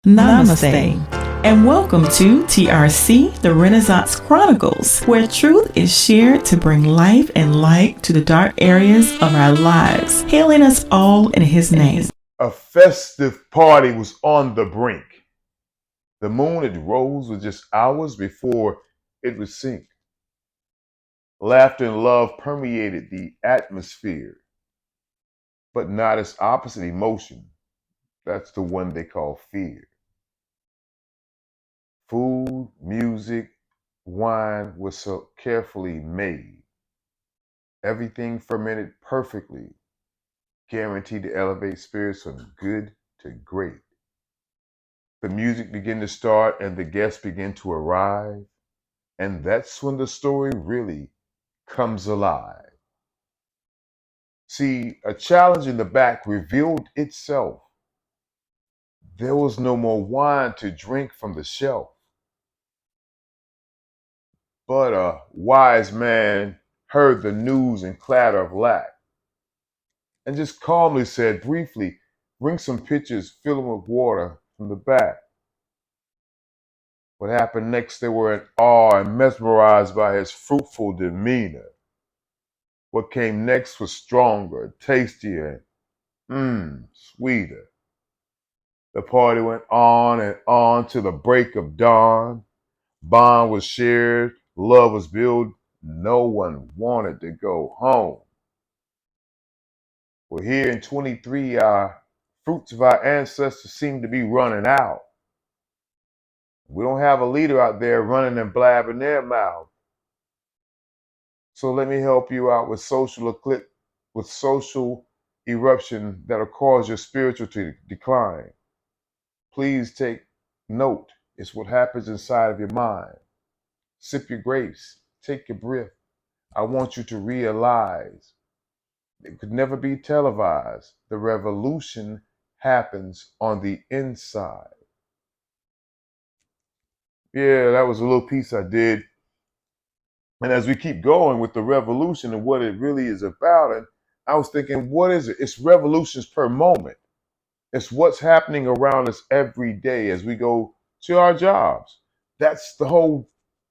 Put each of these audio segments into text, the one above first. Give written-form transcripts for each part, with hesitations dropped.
Namaste, and welcome to TRC, the Renaissance Chronicles, where truth is shared to bring life and light to the dark areas of our lives, healing us all in His name. A festive party was on the brink. The moon had rose with just hours before it would sink. Laughter and love permeated the atmosphere, but not its opposite emotion. That's the one they call fear. Food, music, wine was so carefully made. Everything fermented perfectly, guaranteed to elevate spirits from good to great. The music began to start and the guests began to arrive. And that's when the story really comes alive. See, a challenge in the back revealed itself. There was no more wine to drink from the shelf. But a wise man heard the news and clatter of lack and just calmly said briefly, bring some pitchers, fill them with water from the back. What happened next, they were in awe and mesmerized by his fruitful demeanor. What came next was stronger, tastier, sweeter. The party went on and on till the break of dawn. Bond was shared, love was built. No one wanted to go home. Well, here in 23, our fruits of our ancestors seem to be running out. We don't have a leader out there running and blabbing their mouth. So let me help you out with social eruption that'll cause your spiritual to decline. Please take note. It's what happens inside of your mind. Sip your grapes. Take your breath. I want you to realize it could never be televised. The revolution happens on the inside. Yeah, that was a little piece I did. And as we keep going with the revolution and what it really is about, and I was thinking, what is it? It's revolutions per moment. It's what's happening around us every day as we go to our jobs. That's the whole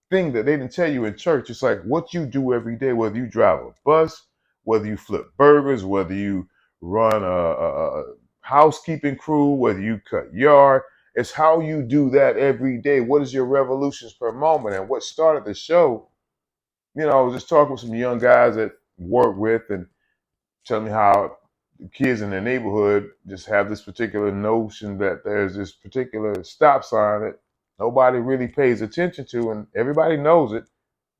thing that they didn't tell you in church. It's like what you do every day, whether you drive a bus, whether you flip burgers, whether you run a housekeeping crew, whether you cut yard. It's how you do that every day. What is your revolutions per moment? And what started the show, I was just talking with some young guys that work with and telling me how the kids in their neighborhood just have this particular notion that there's this particular stop sign that nobody really pays attention to, and everybody knows it.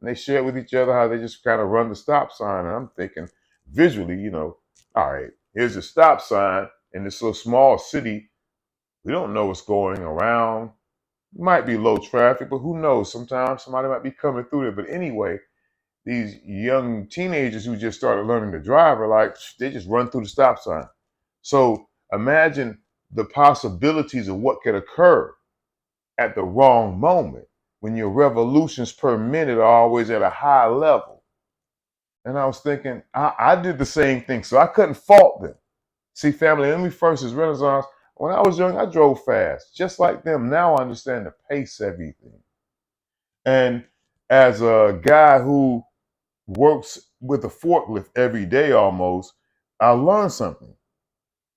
And they share with each other how they just kind of run the stop sign. And I'm thinking visually, all right, here's a stop sign in this little small city. We don't know what's going around. It might be low traffic, but who knows? Sometimes somebody might be coming through there. But anyway, these young teenagers who just started learning to drive are like, they just run through the stop sign. So imagine the possibilities of what could occur at the wrong moment when your revolutions per minute are always at a high level. And I was thinking, I did the same thing, so I couldn't fault them. See, family, let me first is Renaissance. When I was young, I drove fast, just like them. Now I understand to pace everything. And as a guy who works with a forklift every day almost, I learned something.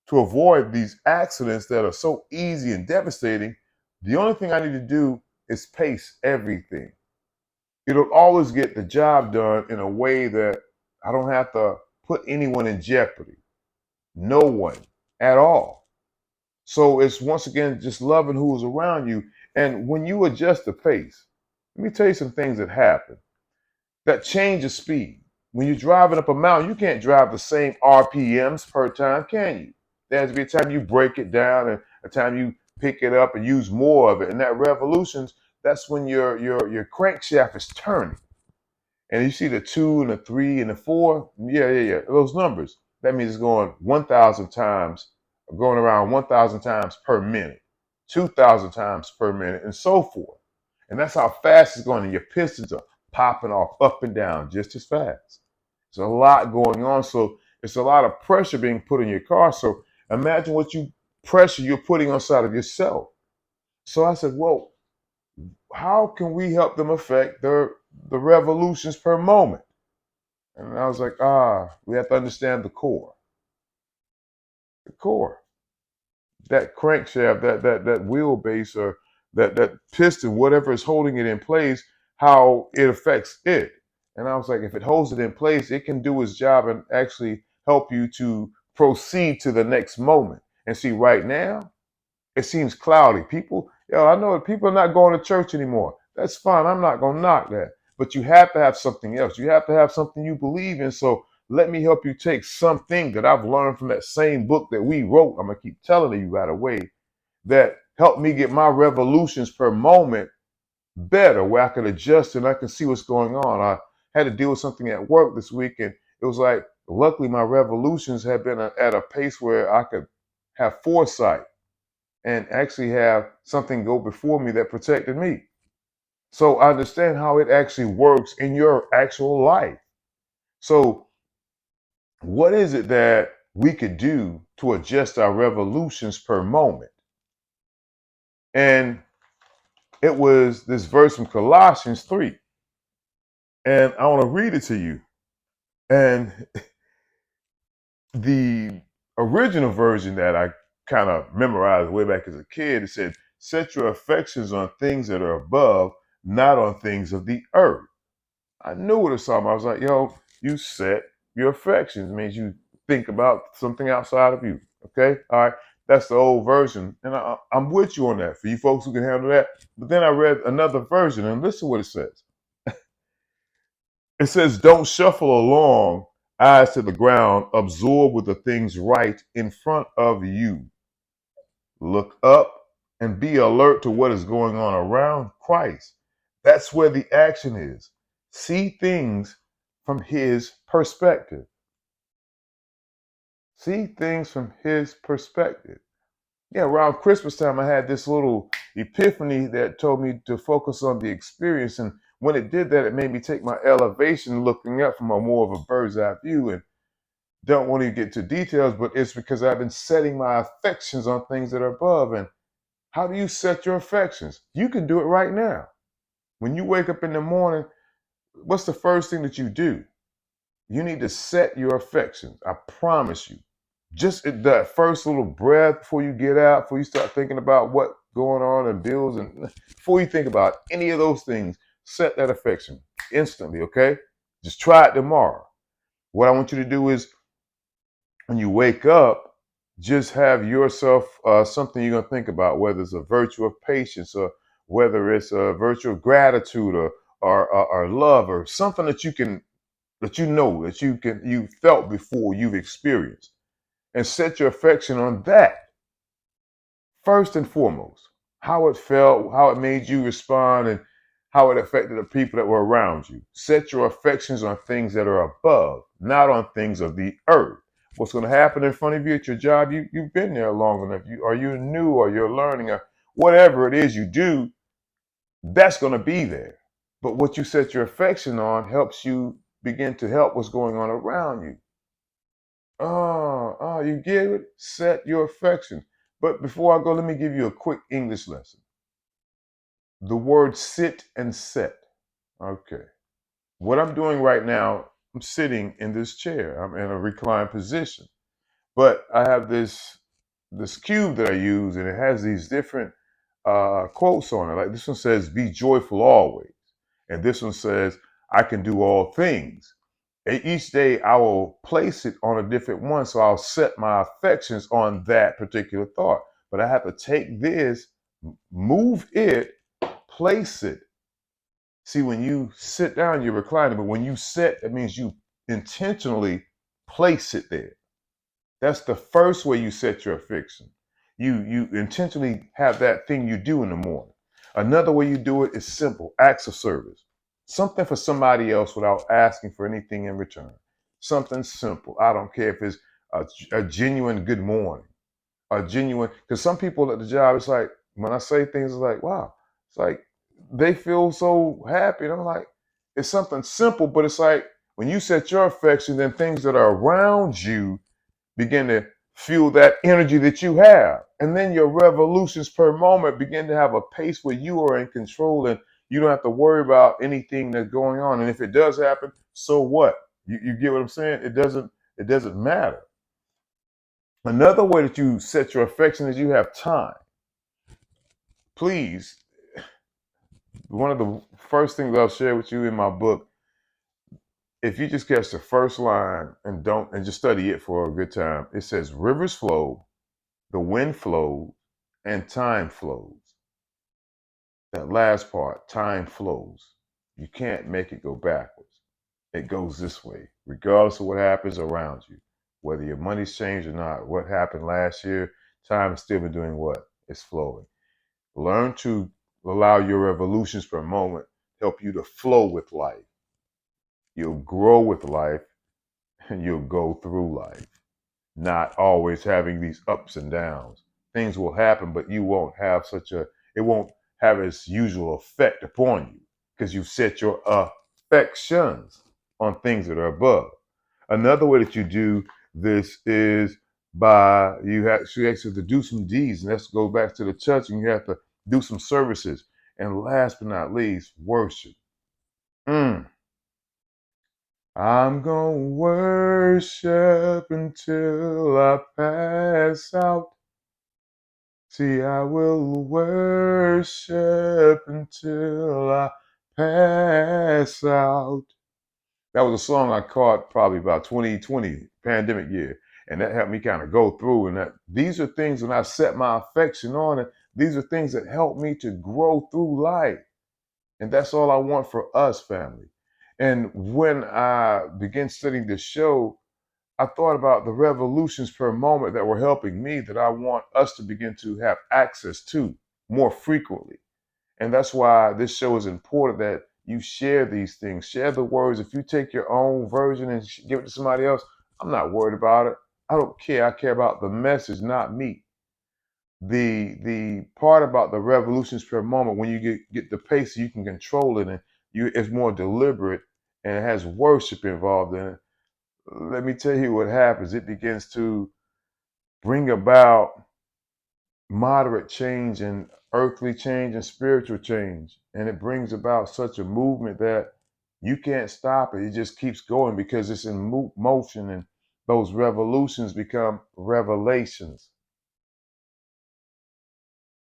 To avoid these accidents that are so easy and devastating, the only thing I need to do is pace everything. It'll always get the job done in a way that I don't have to put anyone in jeopardy. No one at all. So it's once again just loving who is around you. And when you adjust the pace, let me tell you some things that happen that change the speed. When you're driving up a mountain, you can't drive the same RPMs per time, can you? There has to be a time you break it down and a time you pick it up and use more of it. And that revolutions, that's when your crankshaft is turning. And you see the 2 and the 3 and the 4, yeah. Those numbers. That means it's going 1,000 times, going around 1,000 times per minute, 2,000 times per minute, and so forth. And that's how fast it's going. And your pistons are popping off up and down just as fast. There's a lot going on. So it's a lot of pressure being put in your car. So imagine what pressure you're putting on side of yourself. So I said, well, how can we help them affect the revolutions per moment? And I was like, we have to understand the core. The core. That crankshaft, that wheelbase, or that piston, whatever is holding it in place, how it affects it. And I was like, if it holds it in place, it can do its job and actually help you to proceed to the next moment. And see, right now, it seems cloudy. I know that people are not going to church anymore. That's fine. I'm not going to knock that. But you have to have something else. You have to have something you believe in. So let me help you take something that I've learned from that same book that we wrote. I'm going to keep telling you right away that helped me get my revolutions per moment better, where I could adjust and I can see what's going on. I had to deal with something at work this week, and it was like, luckily, my revolutions have been at a pace where I could have foresight and actually have something go before me that protected me. So I understand how it actually works in your actual life. So, what is it that we could do to adjust our revolutions per moment? And it was this verse from Colossians 3. And I want to read it to you. And the original version that I kind of memorized way back as a kid, it said, set your affections on things that are above, not on things of the earth. I knew what it was talking about. I was like, yo, you set your affections. It means you think about something outside of you. Okay? All right. That's the old version. And I'm with you on that for you folks who can handle that. But then I read another version and listen what it says. It says, don't shuffle along, eyes to the ground, absorbed with the things right in front of you. Look up and be alert to what is going on around Christ. That's where the action is. See things from his perspective. See things from his perspective. Yeah, around Christmas time, I had this little epiphany that told me to focus on the experience. And when it did that, it made me take my elevation looking up from a more of a bird's eye view. And don't want to get to details, but it's because I've been setting my affections on things that are above. And how do you set your affections? You can do it right now. When you wake up in the morning, what's the first thing that you do? You need to set your affections. I promise you. Just that first little breath before you get out, before you start thinking about what's going on and bills, and before you think about any of those things, set that affection instantly, okay? Just try it tomorrow. What I want you to do is when you wake up, just have yourself something you're going to think about, whether it's a virtue of patience or whether it's a virtue of gratitude or love or something that you can that you know that you felt before you've experienced, and set your affection on that first and foremost. How it felt, how it made you respond, and how it affected the people that were around you. Set your affections on things that are above, not on things of the earth. What's going to happen in front of you at your job? You've been there long enough. Are you new, or you're learning, or whatever it is you do, that's going to be there. But what you set your affection on helps you begin to help what's going on around you. You get it? Set your affection. But before I go, let me give you a quick English lesson. The word sit and set. Okay. What I'm doing right now, I'm sitting in this chair. I'm in a reclined position. But I have this cube that I use, and it has these different quotes on it. Like this one says, "Be joyful always," and this one says, "I can do all things." Each day I will place it on a different one, so I'll set my affections on that particular thought. But I have to take this, move it, place it. See, when you sit down, you're reclining, but when you sit, that means you intentionally place it there. That's the first way you set your affection. You intentionally have that thing you do in the morning. Another way you do it is simple: acts of service. Something for somebody else without asking for anything in return. Something simple. I don't care if it's a genuine good morning, a genuine, because some people at the job, it's like when I say things, it's like, wow, it's like they feel so happy. And I'm like, it's something simple, but it's like when you set your affection, then things that are around you begin to fuel that energy that you have. And then your revolutions per moment begin to have a pace where you are in control and you don't have to worry about anything that's going on. And if it does happen, so what? You get what I'm saying? It doesn't matter. Another way that you set your affection is you have time. Please, one of the first things I'll share with you in my book, if you just catch the first line and just study it for a good time, it says rivers flow, the wind flows, and time flows. That last part, time flows. You can't make it go backwards. It goes this way, regardless of what happens around you. Whether your money's changed or not, what happened last year, time has still been doing what? It's flowing. Learn to allow your revolutions per moment help you to flow with life. You'll grow with life and you'll go through life, not always having these ups and downs. Things will happen, but you won't have it won't have its usual effect upon you because you've set your affections on things that are above. Another way that you do this is by you actually have to do some deeds, and let's go back to the church, and you have to do some services. And last but not least, worship. Mm. I'm gonna worship until I pass out. See, I will worship until I pass out. That was a song I caught probably about 2020, pandemic year. And that helped me kind of go through. And these are things when I set my affection on it, these are things that help me to grow through life. And that's all I want for us, family. And when I began studying this show, I thought about the revolutions per moment that were helping me that I want us to begin to have access to more frequently. And that's why this show is important that you share these things, share the words. If you take your own version and give it to somebody else, I'm not worried about it. I don't care. I care about the message, not me. The part about the revolutions per moment, when you get the pace, you can control it, and it's more deliberate, and it has worship involved in it. Let me tell you what happens. It begins to bring about moderate change and earthly change and spiritual change. And it brings about such a movement that you can't stop it. It just keeps going because it's in motion, and those revolutions become revelations.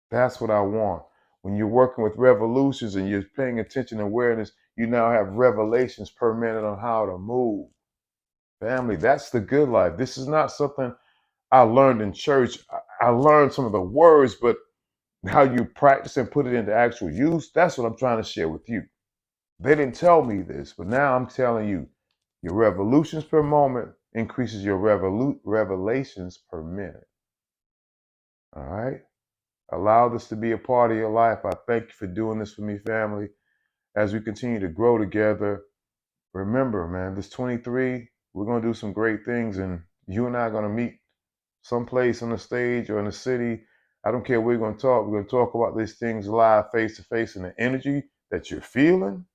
That's what I want. When you're working with revolutions and you're paying attention and awareness, you now have revelations per minute on how to move. Family, that's the good life. This is not something I learned in church. I learned some of the words, but how you practice and put it into actual use, that's what I'm trying to share with you. They didn't tell me this, but now I'm telling you, your revolutions per moment increases your revelations per minute. All right? Allow this to be a part of your life. I thank you for doing this for me, family. As we continue to grow together, remember, man, this 23, we're going to do some great things, and you and I are going to meet someplace on the stage or in the city. I don't care where we're going to talk. We're going to talk about these things live, face to face, and the energy that you're feeling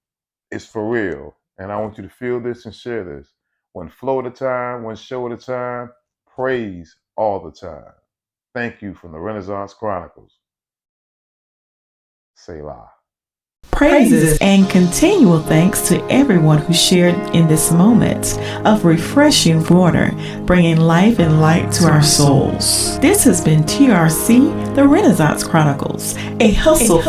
is for real. And I want you to feel this and share this. One flow at a time, one show at a time, praise all the time. Thank you from the Renaissance Chronicles. Selah. Praises and continual thanks to everyone who shared in this moment of refreshing water, bringing life and light to our souls. This has been TRC, the Renaissance Chronicles, a hustle